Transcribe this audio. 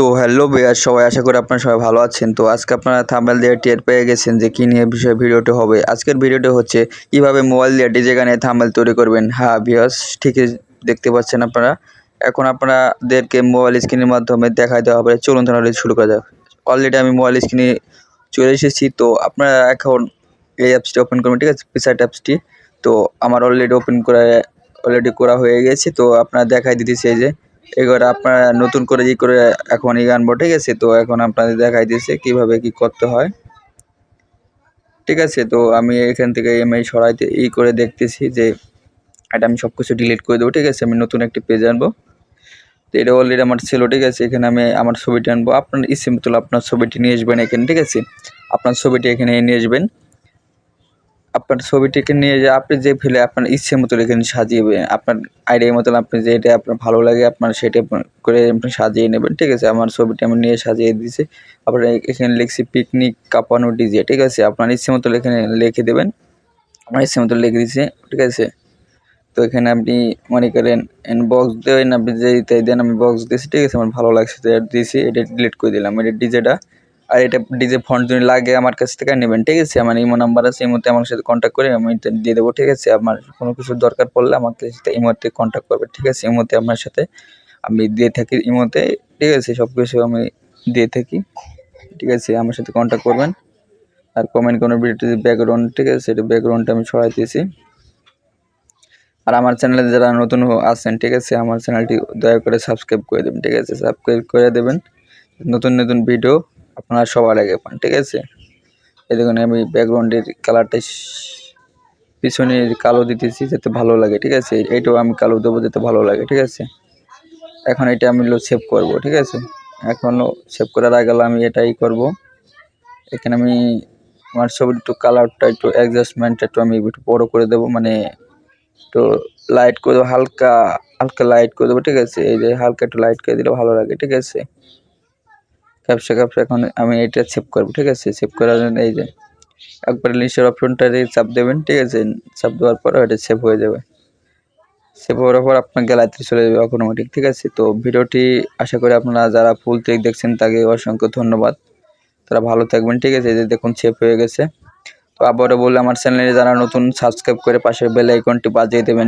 তো হ্যালো ভাইয়া, সবাই আশা করি আপনারা সবাই ভালো আছেন। তো আজকে আপনারা থাম্বনেল দিয়ে টের পেয়ে গেছেন যে কী নিয়ে বিষয়ে ভিডিওটি হবে। আজকের ভিডিওটি হচ্ছে কীভাবে মোবাইল দিয়ে ডিজে গানে থাম্বনেল তৈরি করবেন। হ্যাঁ ভিউয়ার্স, ঠিকই দেখতে পাচ্ছেন আপনারা। এখন আপনাদেরকে মোবাইল স্ক্রিনের মাধ্যমে দেখাই দেওয়া হবে। চলুন তাহলে শুরু করা যাক। অলরেডি আমি মোবাইল স্ক্রিনে চলে এসেছি। তো আপনারা এখন এই অ্যাপসটি ওপেন করবেন, ঠিক আছে, পিকচার অ্যাপসটি। তো আমার অলরেডি করা হয়ে গেছে। তো আপনারা দেখাই দিতেছি এই যে এবার আপনারা নতুন করে এখন আনবো, ঠিক আছে। তো এখন আপনাদের দেখাই দিয়েছে কিভাবে কি করতে হয়, ঠিক আছে। তো আমি এখান থেকে এমআই সরাইতে করে দেখতেছি যে এটা আমি সব কিছু ডিলিট করে দেবো, ঠিক আছে। আমি নতুন একটি পেজ আনবো। তো এটা অলরেডি আমার ছিল, ঠিক আছে। এখানে আমি আমার ছবিটি আনবো। আপনার ইচ্ছে মতো আপনার ছবিটি নিয়ে আসবেন এখানে, ঠিক আছে। আপনার ছবিটি এখানে নিয়ে আসবেন। আপনার ছবিটিকে নিয়ে যে আপনি যে ফেলে আপনার ইচ্ছে মতো এখানে সাজিয়ে আপনার আইডিয়া মতন আপনি যেটা আপনার ভালো লাগে আপনার সেটা করে আপনি সাজিয়ে নেবেন, ঠিক আছে। আমার ছবিটি আমি নিয়ে সাজিয়ে দিয়েছি। আপনার এখানে লিখছি পিকনিক কাঁপানো ডিজে, ঠিক আছে। আপনার ইচ্ছে মতো এখানে লিখে দেবেন। আমার ইচ্ছে মতো লিখে দিয়েছি, ঠিক আছে। তো এখানে আপনি মনে করেন বক্স দেবেন, আপনি যে দেন আমি বক্স দিয়েছি, ঠিক আছে। আমার ভালো লাগছে তো দিয়েছি, এটা ডিলিট করে দিলাম। এটা ডিজেটা আর এটা ডিজে ফন্ট যদি লাগে আমার কাছ থেকে নেবেন, ঠিক আছে। আমার ইমো নাম্বার আছে, ইমোতে আমার সাথে কন্ট্যাক্ট করে আমি দিয়ে দেবো, ঠিক আছে। আমার কোনো কিছু দরকার পড়লে আমাকে ইমোতে কন্ট্যাক্ট করবে, ঠিক আছে। ইমোতে আমার সাথে আমি দিয়ে থাকি, ইমোতে, ঠিক আছে। সব কিছু আমি দিয়ে থাকি, ঠিক আছে। আমার সাথে কন্ট্যাক্ট করবেন। আর কমেন্ট কোনো ভিডিওতে ব্যাকগ্রাউন্ড, ঠিক আছে, এটা ব্যাকগ্রাউন্ডটা আমি সরাই দিয়েছি। আর আমার চ্যানেলে যারা নতুন আছেন, ঠিক আছে, আমার চ্যানেলটি দয়া করে সাবস্ক্রাইব করে দেবেন, ঠিক আছে। সাবস্ক্রাইব করে দেবেন, নতুন নতুন ভিডিও আপনারা সবার আগে পান, ঠিক আছে। এই দেখুন আমি ব্যাকগ্রাউন্ডের কালারটা পিছনে কালো দিতেছি যাতে ভালো লাগে, ঠিক আছে। এইটাও আমি কালো দেবো যাতে ভালো লাগে, ঠিক আছে। এখন এটা আমি সেভ করব, ঠিক আছে। এখনও সেভ করার আগে আমি এটাই করব। এখানে আমি আমার ছবির একটু কালারটা একটু অ্যাডজাস্টমেন্টটা আমি একটু বড়ো করে দেবো, মানে একটু লাইট করে দেবো, হালকা হালকা লাইট করে দেবো, ঠিক আছে। এই যে হালকা একটু লাইট করে দিলে ভালো লাগে, ঠিক আছে। ক্যাপসা এখন আমি এটা সেভ করবো, ঠিক আছে। সেভ করার জন্য এই যে একবার নিচের অপশনটাতে চাপ দেবেন, ঠিক আছে। চাপ দেওয়ার পরে এটা সেভ হয়ে যাবে। সেভ হওয়ার পর আপনার গ্যালারিতে চলে যাবে অটোমেটিক, ঠিক আছে। তো ভিডিওটি আশা করি আপনারা যারা ফুল থেকে দেখছেন তাকে অসংখ্য ধন্যবাদ। তারা ভালো থাকবেন, ঠিক আছে। এই যে দেখুন সেভ হয়ে গেছে। তো আবারও বলে আমার চ্যানেলে যারা নতুন সাবস্ক্রাইব করে পাশের বেল আইকনটি বাজিয়ে দেবেন।